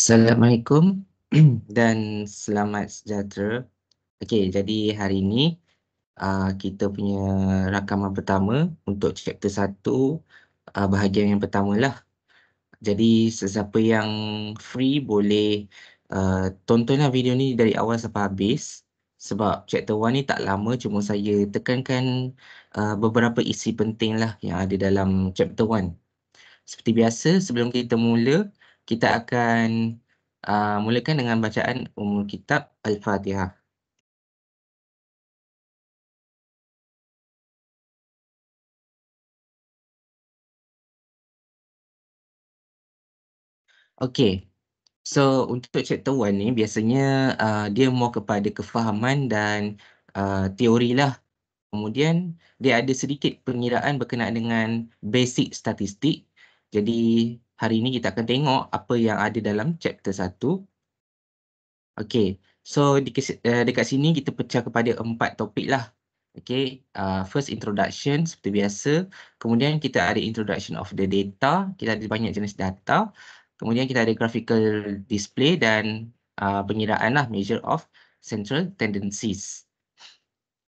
Assalamualaikum dan selamat sejahtera. Okey, jadi hari ini kita punya rakaman pertama untuk chapter 1, bahagian yang pertamalah. Jadi sesiapa yang free boleh tontonlah video ni dari awal sampai habis sebab chapter 1 ni tak lama, cuma saya tekankan beberapa isi pentinglah yang ada dalam chapter 1. Seperti biasa, sebelum kita mula, kita akan mulakan dengan bacaan Ummul Kitab Al-Fatihah. Okey, so untuk chapter 1 ni biasanya dia more kepada kefahaman dan teori lah. Kemudian dia ada sedikit pengiraan berkenaan dengan basic statistik. Jadi hari ini kita akan tengok apa yang ada dalam chapter 1. Okey, so dekat sini kita pecah kepada 4 topik lah. Okey, first introduction seperti biasa. Kemudian kita ada introduction of the data, kita ada banyak jenis data. Kemudian kita ada graphical display dan pengiraan lah, measure of central tendencies.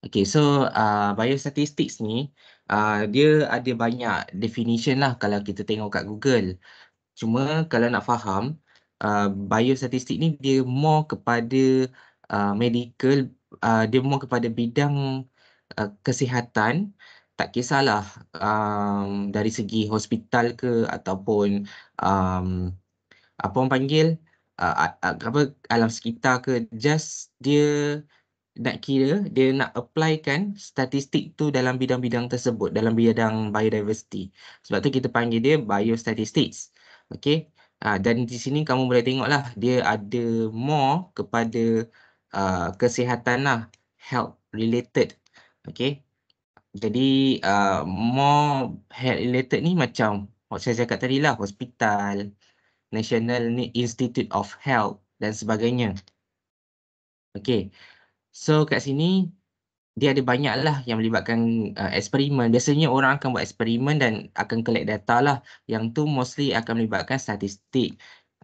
Okey, so biostatistics ni dia ada banyak definition lah kalau kita tengok kat Google. Cuma kalau nak faham, biostatistik ni dia more kepada medical, dia more kepada bidang kesihatan. Tak kisahlah dari segi hospital ke ataupun um, apa orang panggil, apa, alam sekitar ke, just dia nak kira, dia nak applykan statistik tu dalam bidang-bidang tersebut, dalam bidang biodiversity. Sebab tu kita panggil dia biostatistics. Okey. Dan di sini kamu boleh tengoklah dia ada more kepada kesihatan lah, health related. Okey. Jadi more health related ni macam saya cakap tadi lah, hospital, National Institute of Health dan sebagainya. Okey. So kat sini dia ada banyak lah yang melibatkan eksperimen. Biasanya orang akan buat eksperimen dan akan collect data lah. Yang tu mostly akan melibatkan statistik.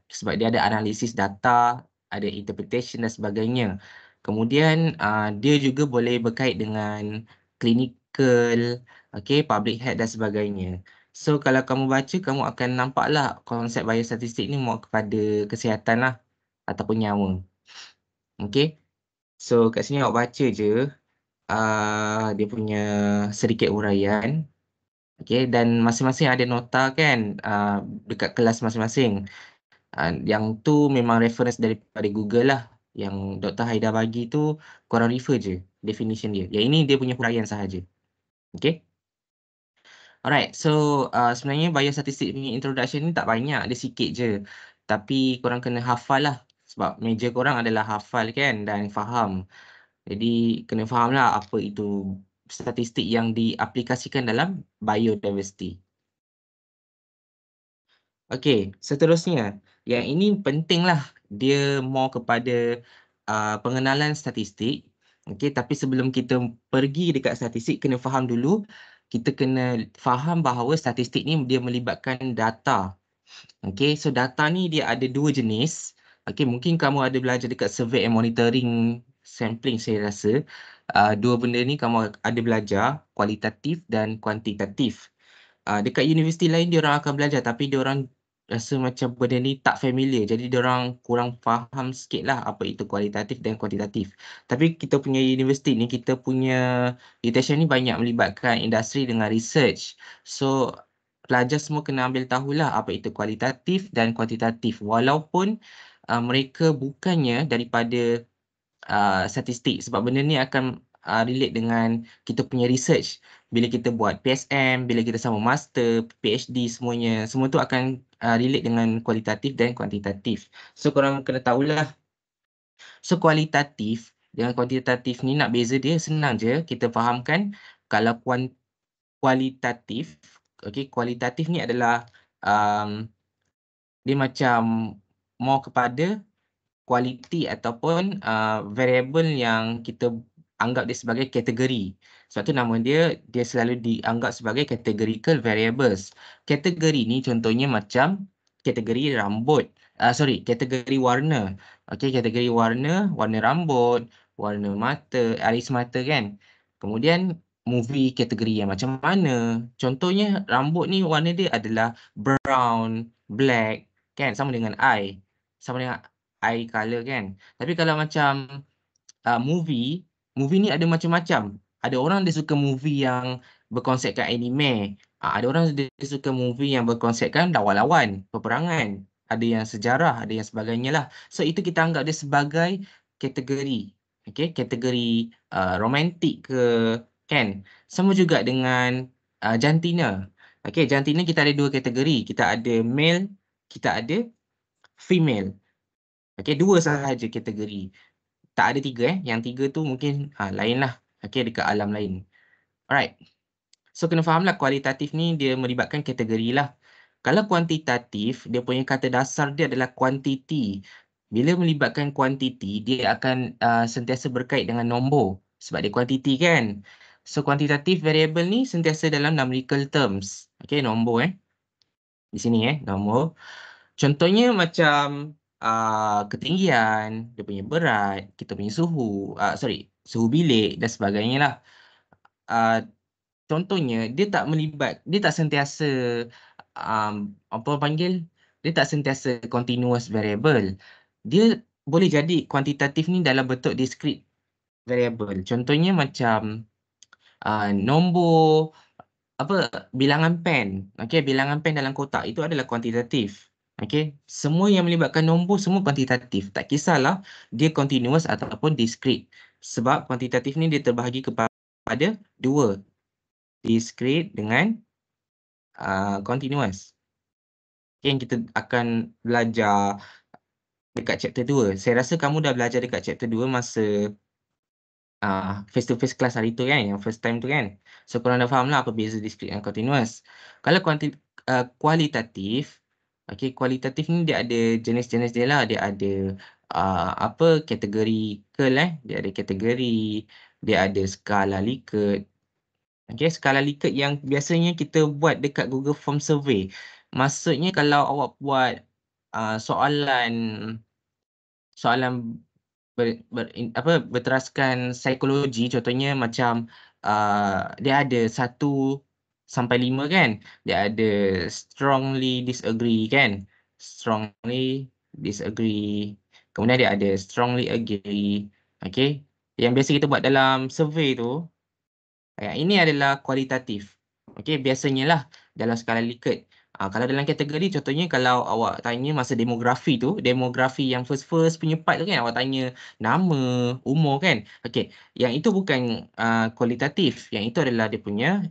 Sebab dia ada analisis data, ada interpretation dan sebagainya. Kemudian dia juga boleh berkait dengan clinical, okay, public health dan sebagainya. So kalau kamu baca, kamu akan nampaklah konsep biostatistik ni mau kepada kesihatan lah ataupun nyawa. Okay. So kat sini awak baca je dia punya sedikit uraian. Okay, dan masing-masing ada nota kan dekat kelas masing-masing. Yang tu memang reference daripada Google lah. Yang Dr. Haida bagi tu korang refer je definition dia. Yang ini dia punya huraian sahaja. Okay. Alright, so sebenarnya biostatistik punya introduction ni tak banyak, dia sikit je. Tapi korang kena hafal lah. Sebab major korang adalah hafal kan dan faham. Jadi kena faham lah apa itu statistik yang diaplikasikan dalam biodiversity. Okey, seterusnya. Yang ini penting lah. Dia more kepada pengenalan statistik. Okey, tapi sebelum kita pergi dekat statistik, kena faham dulu. Kita kena faham bahawa statistik ni dia melibatkan data. Okey, so data ni dia ada dua jenis. Okey, mungkin kamu ada belajar dekat survey and monitoring sampling saya rasa. Dua benda ni kamu ada belajar, kualitatif dan kuantitatif. Dekat universiti lain dia orang akan belajar tapi dia orang rasa macam benda ni tak familiar. Jadi dia orang kurang faham sikit lah apa itu kualitatif dan kuantitatif. Tapi kita punya universiti ni, kita punya detention ni banyak melibatkan industri dengan research. So pelajar semua kena ambil tahulah apa itu kualitatif dan kuantitatif. Walaupun mereka bukannya daripada statistik sebab benda ni akan relate dengan kita punya research. Bila kita buat PSM, bila kita sama master, PhD semuanya, semua tu akan relate dengan kualitatif dan kuantitatif. So korang kena tahulah. So kualitatif dengan kuantitatif ni nak beza dia senang je kita fahamkan. Kalau kualitatif, okey, kualitatif ni adalah dia macam more kepada kualiti ataupun variable yang kita anggap dia sebagai kategori. Sebab tu nama dia selalu dianggap sebagai categorical variables. Kategori ni contohnya macam kategori rambut. kategori warna. Okey, kategori warna, warna rambut, warna mata, alis mata kan. Kemudian movie kategori yang macam mana. Contohnya rambut ni warna dia adalah brown, black kan, sama dengan eye. Sama dengan eye color kan. Tapi kalau macam movie ni ada macam-macam. Ada orang dia suka movie yang berkonsepkan anime. Ada orang dia suka movie yang berkonsepkan lawan-lawan, peperangan. Ada yang sejarah, ada yang sebagainya lah. So itu kita anggap dia sebagai kategori. Okay, kategori romantik ke kan. Sama juga dengan jantina. Okay, jantina kita ada dua kategori. Kita ada male, kita ada female. Okay, dua sahaja kategori. Tak ada tiga Yang tiga tu mungkin lain lah. Okay, dekat alam lain. Alright. So kena faham lah kualitatif ni dia melibatkan kategori lah. Kalau kuantitatif, dia punya kata dasar dia adalah quantity. Bila melibatkan kuantiti, dia akan sentiasa berkait dengan nombor. Sebab dia kuantiti kan. So kuantitatif variable ni sentiasa dalam numerical terms. Okay, nombor Di sini nombor. Contohnya macam ketinggian, dia punya berat, kita punya suhu, suhu bilik dan sebagainya lah. Contohnya dia tak sentiasa apa orang panggil, dia tak sentiasa continuous variable. Dia boleh jadi kuantitatif ni dalam bentuk discrete variable. Contohnya macam nombor bilangan pen. Okey, bilangan pen dalam kotak itu adalah kuantitatif. Okey, semua yang melibatkan nombor semua kuantitatif. Tak kisahlah dia continuous ataupun discrete. Sebab kuantitatif ni dia terbahagi kepada dua, discrete dengan continuous. Okay, yang kita akan belajar dekat chapter 2. Saya rasa kamu dah belajar dekat chapter 2 masa face to face class hari tu kan, yang first time tu kan. So korang dah faham lah apa beza discrete dan continuous. Kalau kualitatif, okay, kualitatif ni dia ada jenis-jenis dia lah. Dia ada kategorikal dia ada kategori, dia ada skala Likert. Okay, skala Likert yang biasanya kita buat dekat Google Form Survey. Maksudnya kalau awak buat soalan berteraskan psikologi, contohnya macam dia ada 1 sampai 5 kan. Dia ada strongly disagree kan. Strongly disagree. Kemudian dia ada strongly agree. Okay. Yang biasa kita buat dalam survey tu, ini adalah kualitatif. Okey, biasanya lah dalam skala Likert. Kalau dalam kategori, contohnya kalau awak tanya masa demografi yang first punya part tu kan, awak tanya nama, umur kan. Okey, yang itu bukan kualitatif. Yang itu adalah dia punya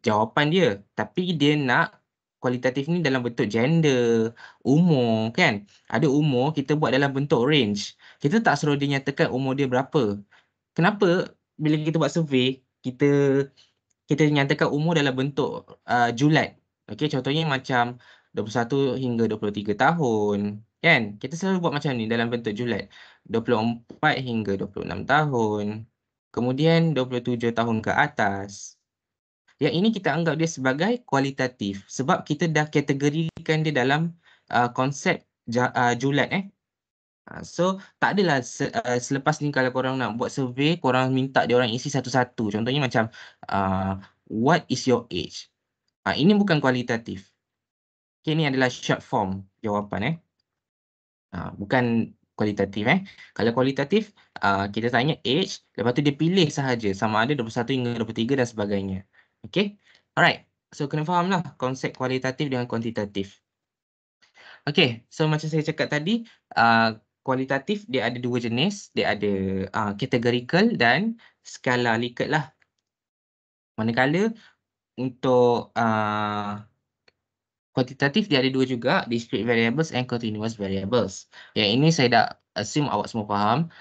jawapan dia. Tapi dia nak kualitatif ni dalam bentuk gender, umur kan. Ada umur, kita buat dalam bentuk range. Kita tak suruh dia nyatakan umur dia berapa. Kenapa? Bila kita buat survey, kita nyatakan umur dalam bentuk julat. Okey, contohnya macam 21 hingga 23 tahun. Kan? Kita selalu buat macam ni dalam bentuk julat. 24 hingga 26 tahun. Kemudian 27 tahun ke atas. Yang ini kita anggap dia sebagai kualitatif. Sebab kita dah kategorikan dia dalam konsep julat So tak adalah selepas ni kalau korang nak buat survey, korang minta dia orang isi satu-satu. Contohnya macam what is your age? Ini bukan kualitatif. Okay, ini adalah short form jawapan bukan kualitatif Kalau kualitatif kita tanya age, lepas tu dia pilih sahaja sama ada 21 hingga 23 dan sebagainya. Okay, alright. So kena faham lah konsep kualitatif dengan kuantitatif. Okay, so macam saya cakap tadi, kualitatif dia ada dua jenis. Dia ada categorical dan skala Likert lah. Manakala untuk kuantitatif dia ada dua juga, discrete variables and continuous variables. Yang ini saya dah assume awak semua faham.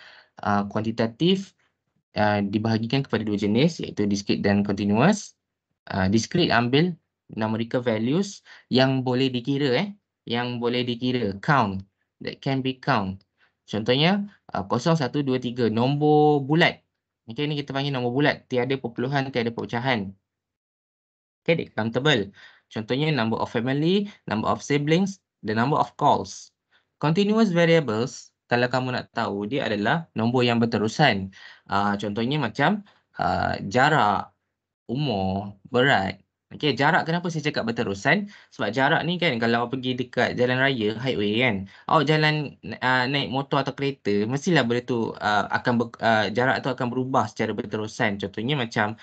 Kuantitatif dibahagikan kepada dua jenis iaitu discrete dan continuous. Discrete ambil numerical values yang boleh dikira yang boleh dikira, count, that can be count. Contohnya 0, 1, 2, 3 nombor bulat. Okay, ni kita panggil nombor bulat, tiada perpuluhan, tiada pecahan. Okay, dia countable. Contohnya number of family, number of siblings, the number of calls. Continuous variables, kalau kamu nak tahu, dia adalah nombor yang berterusan. Contohnya macam jarak, umur, berat. Okey, jarak kenapa saya cakap berterusan? Sebab jarak ni kan kalau pergi dekat jalan raya, highway kan, awak jalan naik motor atau kereta, mestilah benda tu jarak tu akan berubah secara berterusan. Contohnya macam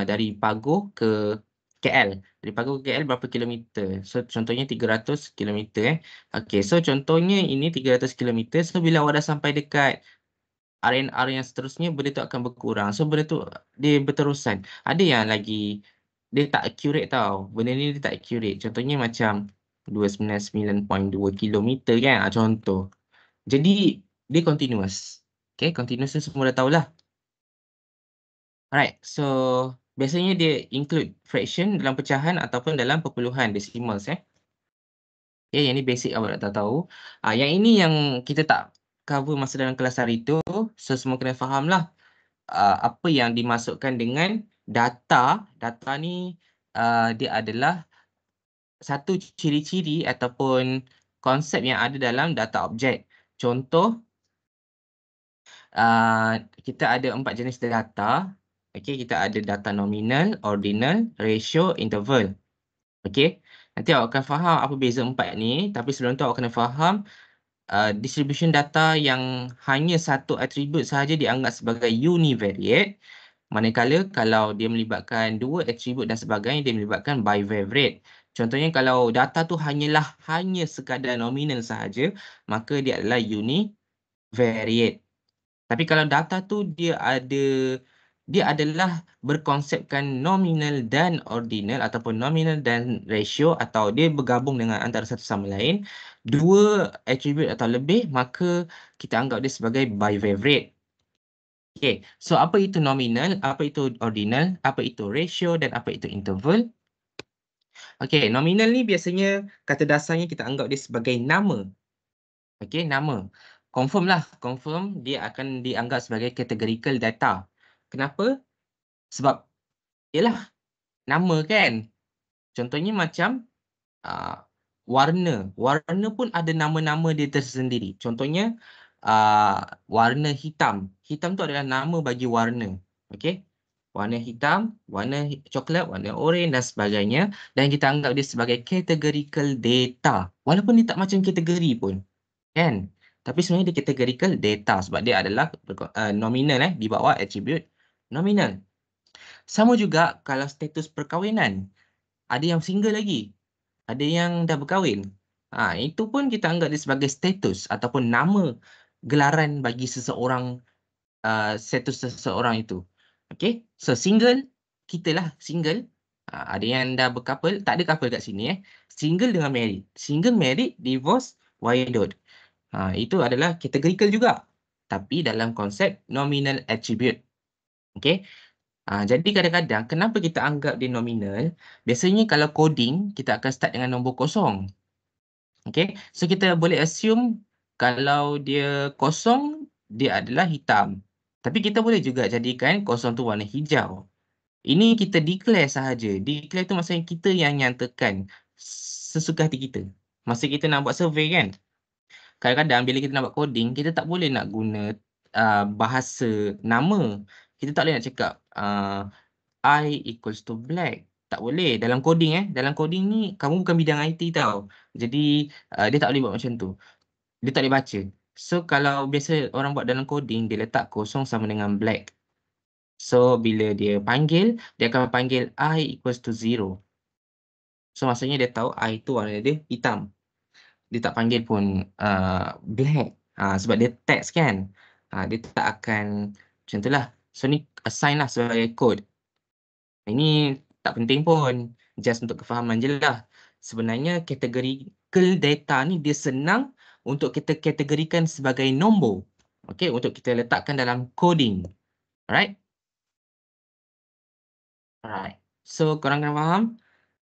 dari Paguh ke KL. Dari Paguh ke KL berapa kilometer? So contohnya 300 kilometer Okey, so contohnya ini 300 kilometer. So bila awak dah sampai dekat RNR yang seterusnya, benda tu akan berkurang. So benda tu dia berterusan. Ada yang lagi dia tak accurate tau. Benda ni dia tak accurate. Contohnya macam 299.2 kilometer kan. Contoh. Jadi dia continuous. Okay, continuous tu semua dah tahulah. Alright, so biasanya dia include fraction dalam pecahan ataupun dalam perpuluhan decimals Okay, yang ni basic awak dah tahu. Yang ini yang kita tak cover masa dalam kelas hari tu. So semua kena faham lah apa yang dimasukkan dengan data. Data ni dia adalah satu ciri-ciri ataupun konsep yang ada dalam data objek. Contoh, kita ada 4 jenis data. Okey, kita ada data nominal, ordinal, ratio, interval. Okey, nanti awak akan faham apa beza 4 ni. Tapi sebelum tu awak kena faham distribution data yang hanya satu atribut sahaja dianggap sebagai univariate. Manakala kalau dia melibatkan dua atribut dan sebagainya, dia melibatkan bivariate. Contohnya kalau data tu hanya sekadar nominal sahaja, maka dia adalah univariate. Tapi kalau data tu dia adalah berkonsepkan nominal dan ordinal ataupun nominal dan ratio atau dia bergabung dengan antara satu sama lain, dua atribut atau lebih, maka kita anggap dia sebagai bivariate. Okay, so apa itu nominal, apa itu ordinal, apa itu ratio dan apa itu interval? Okay, nominal ni biasanya kata dasarnya kita anggap dia sebagai nama. Okay, nama. Confirm dia akan dianggap sebagai categorical data. Kenapa? Sebab, ialah nama kan. Contohnya macam warna. Warna pun ada nama-nama dia tersendiri. Contohnya warna hitam. Hitam tu adalah nama bagi warna. Okey. Warna hitam, warna coklat, warna oranye dan sebagainya. Dan kita anggap dia sebagai categorical data. Walaupun dia tak macam kategori pun. Kan? Tapi sebenarnya dia categorical data sebab dia adalah nominal di bawah attribute nominal. Sama juga kalau status perkahwinan. Ada yang single lagi. Ada yang dah berkahwin. Itu pun kita anggap dia sebagai status ataupun nama gelaran bagi seseorang, status seseorang itu. Okay. So single, kita lah single. Ada yang dah bercouple, tak ada couple kat sini Single dengan married. Single, married, divorce, widowed. Itu adalah categorical juga. Tapi dalam konsep nominal attribute. Okay. Jadi kadang-kadang kenapa kita anggap dia nominal? Biasanya kalau coding, kita akan start dengan nombor kosong. Okay. So kita boleh assume kalau dia kosong, dia adalah hitam. Tapi kita boleh juga jadikan kosong tu warna hijau. Ini kita declare sahaja. Declare tu maksudnya kita yang nyatakan sesuka hati kita. Masa kita nak buat survey kan? Kadang-kadang bila kita nak buat coding, kita tak boleh nak guna bahasa nama. Kita tak boleh nak cakap I equals to black. Tak boleh. Dalam coding Dalam coding ni, kamu bukan bidang IT tau. Jadi, dia tak boleh buat macam tu. Dia tak boleh baca. So, kalau biasa orang buat dalam coding, dia letak kosong sama dengan black. So, bila dia panggil, dia akan panggil I equals to 0. So, maksudnya dia tahu I tu warna dia hitam. Dia tak panggil pun black. Sebab dia text kan. Dia tak akan macam tu lah. So, ni assign lah sebagai code. Ini tak penting pun. Just untuk kefahaman je lah. Sebenarnya categorical data ni dia senang untuk kita kategorikan sebagai nombor. Okay, untuk kita letakkan dalam coding. Alright? Alright. So, korang kena faham?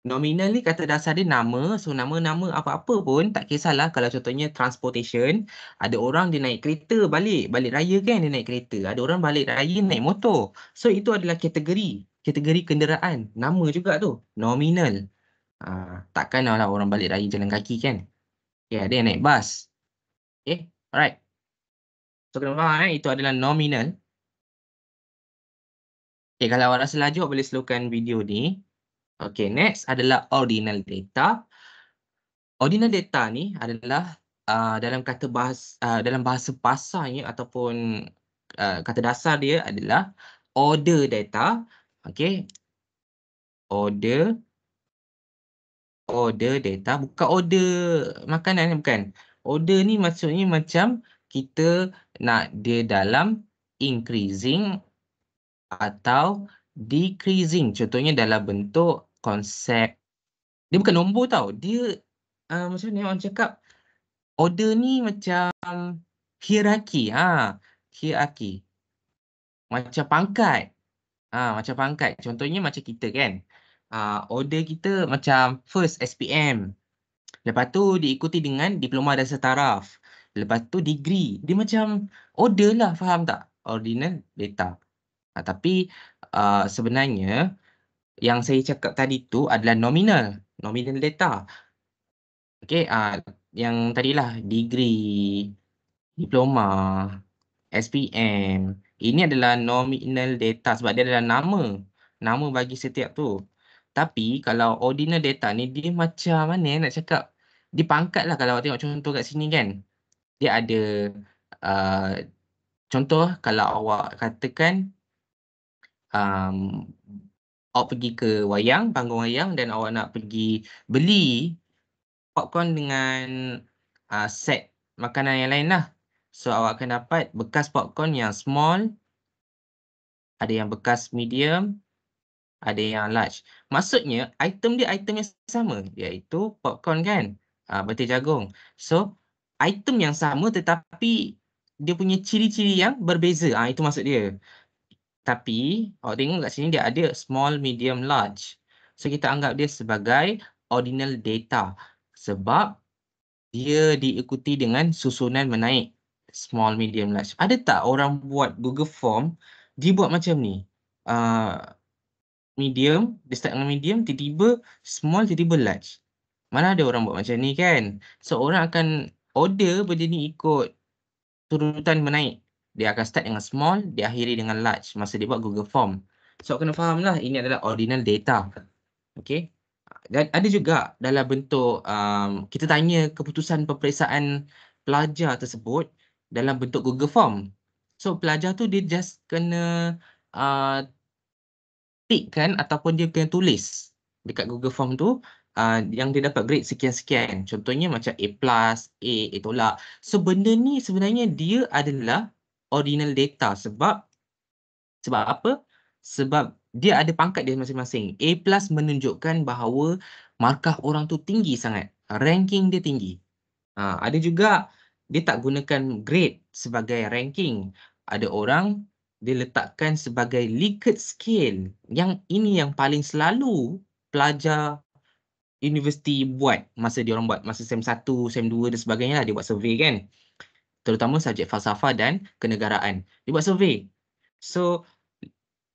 Nominal ni kata dasar dia nama. So, nama-nama apa-apa pun tak kisahlah. Kalau contohnya transportation, ada orang dia naik kereta balik. Balik raya kan dia naik kereta. Ada orang balik raya naik motor. So, itu adalah kategori. Kategori kenderaan. Nama juga tu. Nominal. Takkan lah orang balik raya jalan kaki kan. Ya, dia naik bas. Okay, alright. So, kena faham itu adalah nominal. Okay, kalau awak rasa laju, awak boleh slowkan video ni. Okay, next adalah ordinal data. Ordinal data ni adalah dalam bahasa pasarnya ataupun kata dasar dia adalah order data. Okay, order data, bukan order makanan, bukan. Order ni maksudnya macam kita nak dia dalam increasing atau decreasing. Contohnya dalam bentuk konsep. Dia bukan nombor tau. Dia macam ni orang cakap, order ni macam hierarki. Hierarki. Macam pangkat. Macam pangkat. Contohnya macam kita kan. Order kita macam first SPM. Lepas tu diikuti dengan diploma dasar taraf. Lepas tu degree. Dia macam order lah, faham tak? Ordinal data. Tapi sebenarnya yang saya cakap tadi tu adalah nominal. Nominal data. Okay, yang tadilah degree, diploma, SPM. Ini adalah nominal data sebab dia adalah nama. Nama bagi setiap tu. Tapi kalau ordinal data ni dia macam mana nak cakap? Dia pangkat lah kalau awak tengok contoh kat sini kan. Dia ada uh, contoh kalau awak katakan um, awak pergi ke wayang, panggung wayang dan awak nak pergi beli popcorn dengan set makanan yang lain lah. So awak akan dapat bekas popcorn yang small, ada yang bekas medium, ada yang large. Maksudnya item dia item yang sama, iaitu popcorn kan, betul jagung. So item yang sama tetapi dia punya ciri-ciri yang berbeza. Itu maksud dia. Tapi awak tengok kat sini dia ada small, medium, large. So kita anggap dia sebagai ordinal data sebab dia diikuti dengan susunan menaik small, medium, large. Ada tak orang buat Google Form, dia buat macam ni? Medium, dia start dengan medium, tiba-tiba small, tiba-tiba large. Mana ada orang buat macam ni kan? So orang akan order benda ni ikut turutan menaik. Dia akan start dengan small, dia akhiri dengan large masa dia buat Google Form. So kena faham lah, ini adalah ordinal data. Okay. Dan ada juga dalam bentuk kita tanya keputusan peperiksaan pelajar tersebut dalam bentuk Google Form. So pelajar tu dia just kena uh, tick kan ataupun dia kena tulis dekat Google Form tu yang dia dapat grade sekian-sekian. Contohnya macam A+, A tolak. So benda ni sebenarnya dia adalah ordinal data sebab apa? Sebab dia ada pangkat dia masing-masing. A+ menunjukkan bahawa markah orang tu tinggi sangat. Ranking dia tinggi. Ada juga dia tak gunakan grade sebagai ranking. Ada orang dia letakkan sebagai Likert scale. Yang ini yang paling selalu pelajar universiti buat masa dia orang buat masa SEM 1, SEM 2 dan sebagainya lah. Dia buat survey kan. Terutama subjek falsafah dan kenegaraan. Dia buat survey. So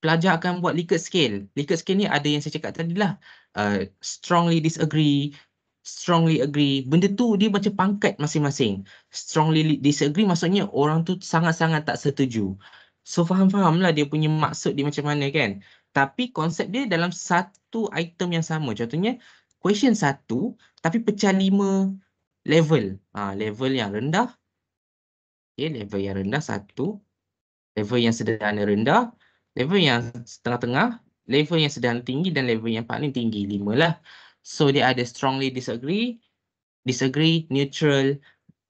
pelajar akan buat Likert scale. Likert scale ni ada yang saya cakap tadi lah. Strongly disagree, strongly agree. Benda tu dia macam pangkat masing-masing. Strongly disagree maksudnya orang tu sangat-sangat tak setuju. So faham-faham lah dia punya maksud dia macam mana kan. Tapi konsep dia dalam satu item yang sama. Contohnya question 1 tapi pecah 5 level. Level yang rendah. Okay, level yang rendah 1. Level yang sederhana rendah, level yang setengah-tengah, level yang sederhana tinggi dan level yang paling tinggi, 5 lah. So dia ada strongly disagree, neutral,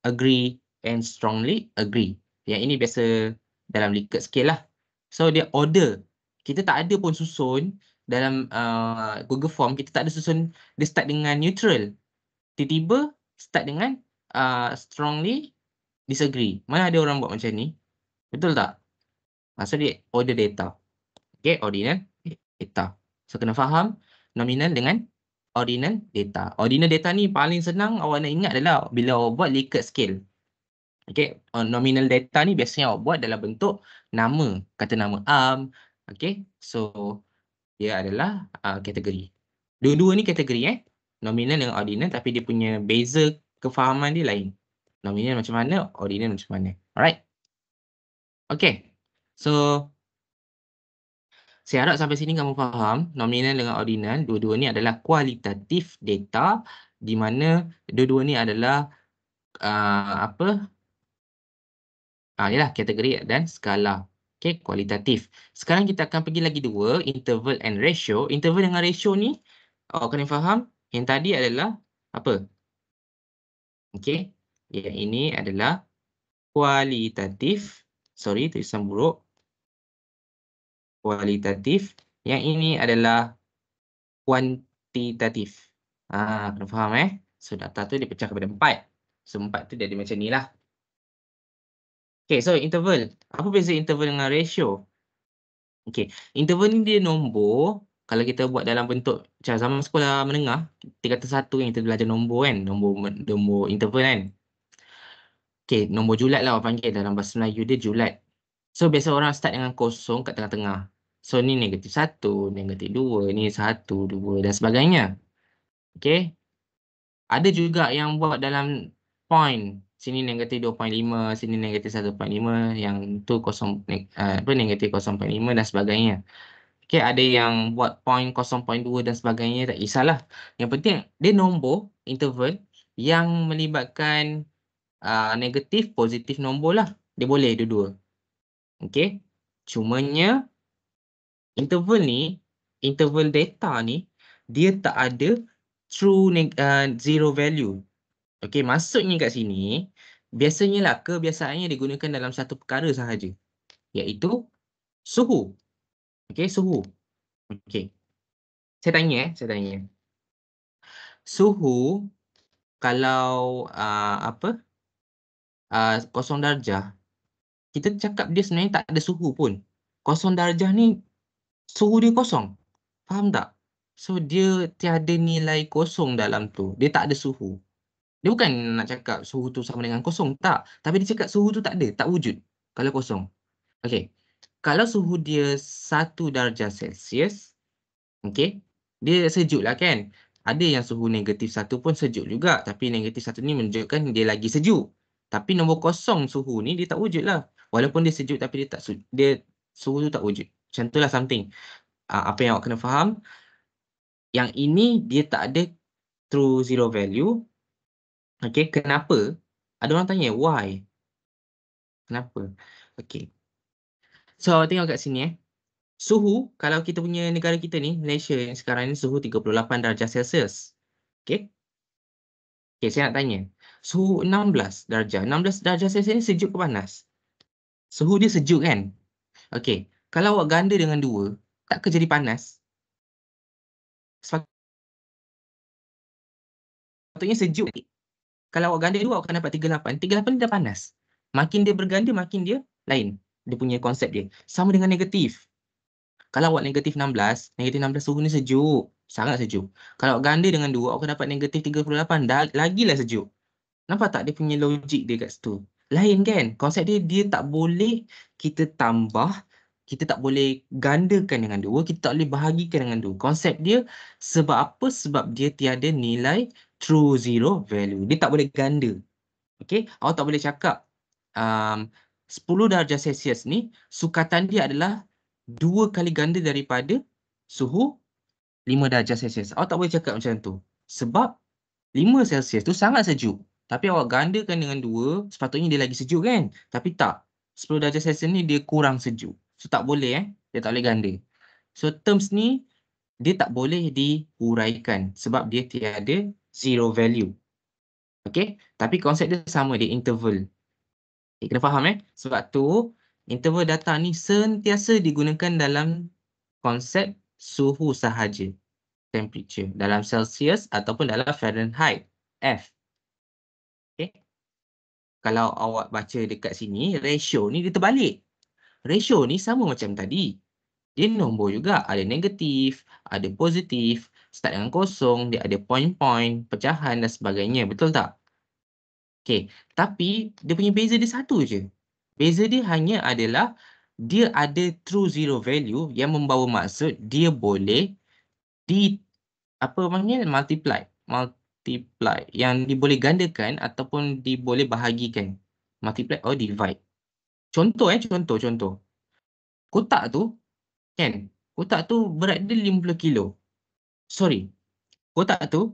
agree and strongly agree. Yang ini biasa dalam Likert scale lah. So dia order. Kita tak ada pun susun dalam Google Form, kita tak ada susun dia start dengan neutral. Tiba-tiba start dengan strongly disagree. Mana ada orang buat macam ni? Betul tak? So dia order data. Okay, ordinal data. So kena faham nominal dengan ordinal data. Ordinal data ni paling senang awak nak ingat adalah bila awak buat Likert scale. Okay, nominal data ni biasanya awak buat dalam bentuk nama, kata nama Okay, so dia adalah kategori. Dua-dua ni kategori nominal dengan ordinal tapi dia punya beza kefahaman dia lain. Nominal macam mana, ordinal macam mana. Alright. Okay. So, saya harap sampai sini kamu faham nominal dengan ordinal. Dua-dua ni adalah kualitatif data di mana dua-dua ni adalah ialah kategori dan skala. Okay, kualitatif. Sekarang kita akan pergi lagi dua, interval and ratio. Interval dengan ratio ni, awak kena faham, yang tadi adalah apa? Okay, yang ini adalah kualitatif. Sorry, tulisan buruk. Kualitatif. Yang ini adalah kuantitatif. Kena faham So, data tu dipecah kepada 4. So, 4 tu jadi macam ni lah. Okay, so interval. Apa beza interval dengan ratio? Okay, interval ni dia nombor. Kalau kita buat dalam bentuk macam zaman sekolah menengah, kita kata satu yang kita belajar nombor kan, nombor interval kan. Okay, nombor julat lah orang panggil, dalam bahasa Melayu dia julat. So biasa orang start dengan kosong kat tengah-tengah. So ni negatif 1, negatif 2, ni 1, 2 dan sebagainya. Okay. Ada juga yang buat dalam point. Sini negatif 2.5, sini negatif 1.5, yang tu negatif 0.5 dan sebagainya. Okay, ada yang buat point 0.2 dan sebagainya, tak kisahlah. Yang penting dia nombor interval yang melibatkan negatif, positif nombor lah. Dia boleh dua-dua. Okay. Cumanya interval ni, interval data ni, dia tak ada true zero value. Okay, maksudnya kat sini, biasanya lah kebiasaannya digunakan dalam satu perkara sahaja, iaitu suhu. Okay, suhu. Okay. Saya tanya. Suhu, kalau 0 darjah, kita cakap dia sebenarnya tak ada suhu pun. 0 darjah ni, suhu dia kosong. Faham tak? So, dia tiada nilai kosong dalam tu. Dia tak ada suhu. Dia bukan nak cakap suhu tu sama dengan kosong. Tak. Tapi dia cakap suhu tu tak ada. Tak wujud kalau kosong. Okay. Kalau suhu dia 1 darjah Celsius, okay, dia sejuk lah kan. Ada yang suhu negatif 1 pun sejuk juga. Tapi negatif 1 ni menunjukkan dia lagi sejuk. Tapi nombor kosong suhu ni dia tak wujud lah. Walaupun dia sejuk tapi suhu tu tak wujud. Macam tu lah something. Apa yang awak kena faham. Yang ini dia tak ada true zero value. Okay, kenapa? Ada orang tanya, why? Kenapa? Okay. So, tengok kat sini Suhu, kalau kita punya negara kita ni, Malaysia yang sekarang ni suhu 38 darjah Celsius. Okay. Okay, saya nak tanya. Suhu 16 darjah. 16 darjah Celsius ni sejuk ke panas? Suhu dia sejuk kan? Okay. Kalau awak ganda dengan 2, tak ke jadi panas? Sepatutnya sejuk. Kalau awak ganda 2, awak akan dapat 38. 38 ni dah panas. Makin dia berganda, makin dia lain. Dia punya konsep dia. Sama dengan negatif. Kalau awak negatif 16 suhu ni sejuk. Sangat sejuk. Kalau awak ganda dengan 2, awak akan dapat negatif 38. Lagilah sejuk. Nampak tak dia punya logik dia kat situ? Lain kan? Konsep dia tak boleh kita tambah, kita tak boleh gandakan dengan 2, kita tak boleh bahagikan dengan 2. Konsep dia sebab apa? Sebab dia tiada nilai true zero value. Dia tak boleh ganda. Okay? Awak tak boleh cakap 10 darjah Celsius ni, sukatan dia adalah 2 kali ganda daripada suhu 5 darjah Celsius. Awak tak boleh cakap macam tu. Sebab 5 Celsius tu sangat sejuk. Tapi awak gandakan dengan 2, sepatutnya dia lagi sejuk kan? Tapi tak. 10 darjah Celsius ni dia kurang sejuk. So tak boleh Dia tak boleh ganda. So terms ni, dia tak boleh diuraikan. Sebab dia tiada zero value. Okay? Tapi konsep dia sama, dia interval. Okay, kena faham Sebab tu, interval data ni sentiasa digunakan dalam konsep suhu sahaja. Temperature. Dalam Celsius ataupun dalam Fahrenheit. F. Okay. Kalau awak baca dekat sini, ratio ni dia terbalik. Ratio ni sama macam tadi. Dia nombor juga. Ada negatif, ada positif, start dengan kosong, dia ada point-point, pecahan dan sebagainya. Betul tak? Okay. Tapi, dia punya beza dia satu je. Beza dia hanya adalah dia ada true zero value yang membawa maksud dia boleh multiply. multiply. Yang boleh gandakan ataupun boleh bahagikan. Multiply or divide. Contoh. Kotak tu, kan? Kotak tu berat dia 50 kilo. Sorry. Kotak tu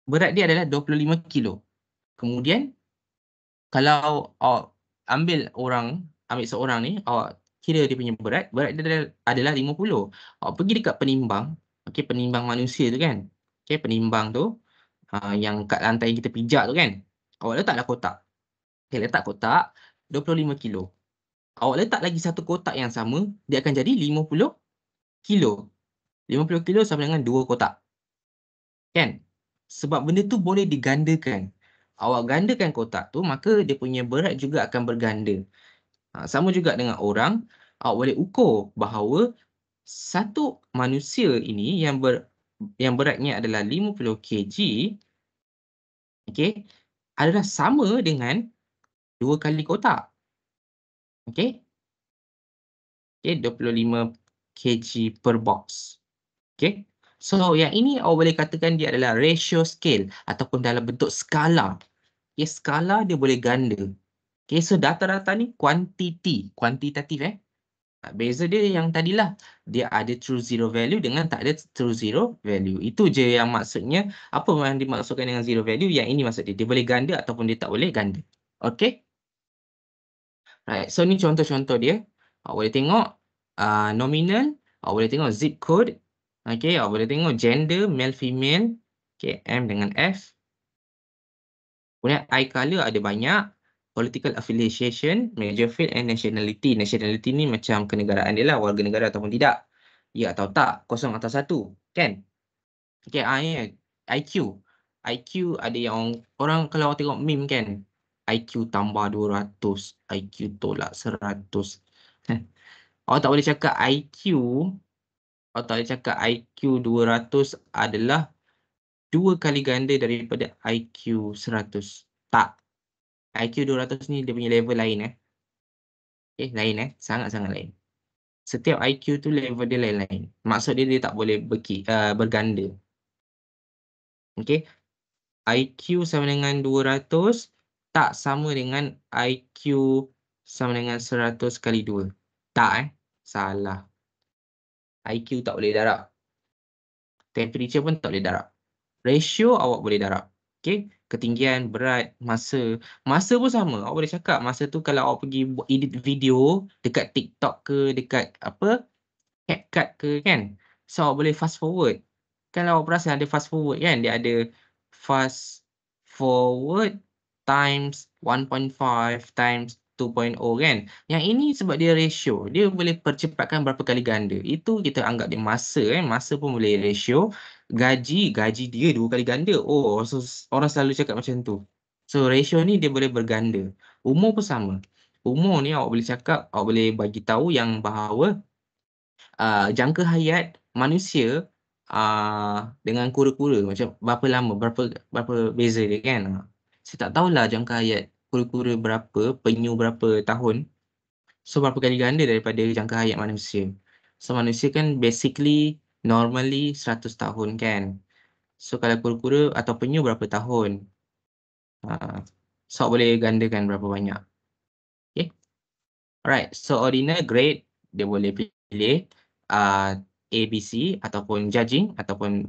berat dia adalah 25 kilo. Kemudian, kalau awak ambil seorang ni, awak kira dia punya berat dia adalah 50. Awak pergi dekat penimbang, okey, penimbang manusia tu kan. Okey, penimbang tu yang kat lantai kita pijak tu kan. Awak letaklah kotak. Okey, letak kotak 25 kilo. Awak letak lagi satu kotak yang sama, dia akan jadi 50 kilo. 50 kilo sama dengan 2 kotak. Kan? Sebab benda tu boleh digandakan. Awak gandakan kotak tu, maka dia punya berat juga akan berganda. Sama juga dengan orang, awak boleh ukur bahawa satu manusia ini yang beratnya adalah 50 kg, okey, adalah sama dengan 2 kali kotak. Okey? Okey, 25 kg per box. Okey? So, yang ini awak boleh katakan dia adalah ratio scale ataupun dalam bentuk skala. Okey, skala dia boleh ganda. Okey, so data-data ni kuantitatif. Beza dia yang tadilah, dia ada true zero value dengan tak ada true zero value. Itu je yang maksudnya, apa yang dimaksudkan dengan zero value, yang ini maksud dia. Dia boleh ganda ataupun dia tak boleh ganda. Okey? Right, so ni contoh-contoh dia. Awak boleh tengok nominal, awak boleh tengok zip code, okey, awak boleh tengok gender, male, female, okey, M dengan F. Kemudian eye color ada banyak, political affiliation, major field and nationality. Nationality ni macam kenegaraan dia lah, warga negara ataupun tidak. Ya atau tak, 0 atau 1, kan? Okey, ya. IQ. IQ ada yang orang kalau tengok meme kan, IQ tambah 200, IQ tolak 100. Awak tak boleh cakap awak tak boleh cakap IQ 200 adalah 2 kali ganda daripada IQ 100. Tak. IQ 200 ni dia punya level lain. Okay, lain sangat-sangat lain. Setiap IQ tu level dia lain-lain. Maksud dia tak boleh berganda. Okey. IQ sama dengan 200 tak sama dengan IQ sama dengan 100 kali 2. Tak salah. IQ tak boleh darab. Temperature pun tak boleh darab. Ratio awak boleh darab. Okey, ketinggian, berat, masa. Masa pun sama. Awak boleh cakap masa tu kalau awak pergi edit video dekat TikTok ke, dekat apa, CapCut ke kan. So awak boleh fast forward. Kan awak perasan ada fast forward kan? Dia ada fast forward times 1.5 times 2.0 kan. Yang ini sebab dia ratio. Dia boleh percepatkan berapa kali ganda. Itu kita anggap dia masa kan. Masa pun boleh ratio. Gaji dia 2 kali ganda. Oh, so orang selalu cakap macam tu. So ratio ni dia boleh berganda. Umur pun sama. Umur ni awak boleh cakap, awak boleh bagi tahu yang bahawa jangka hayat manusia dengan kura-kura macam berapa lama, berapa beza dia kan. Saya tak tahulah jangka hayat kura-kura berapa, penyu berapa tahun. So berapa kali ganda daripada jangka hayat manusia. So manusia kan basically normally 100 tahun kan. So kalau kura-kura atau penyu berapa tahun. So boleh gandakan berapa banyak. Okay. Alright, so ordinal grade dia boleh pilih A, B, C ataupun judging ataupun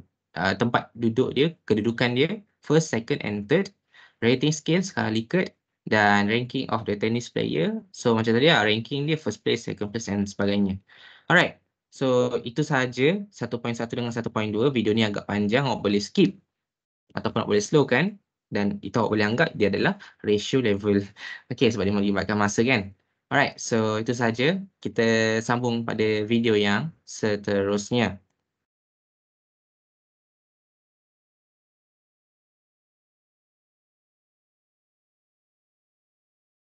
tempat duduk dia, kedudukan dia, first, second and third. Rating scale skala Likert dan ranking of the tennis player. So macam tadi ranking dia first place, second place dan sebagainya. Alright, so itu sahaja 1.1 dengan 1.2. Video ni agak panjang, awak boleh skip ataupun awak boleh slow kan. Dan itu awak boleh anggap dia adalah ratio level. Okay, sebab dia melibatkan masa kan. Alright, so itu sahaja. Kita sambung pada video yang seterusnya.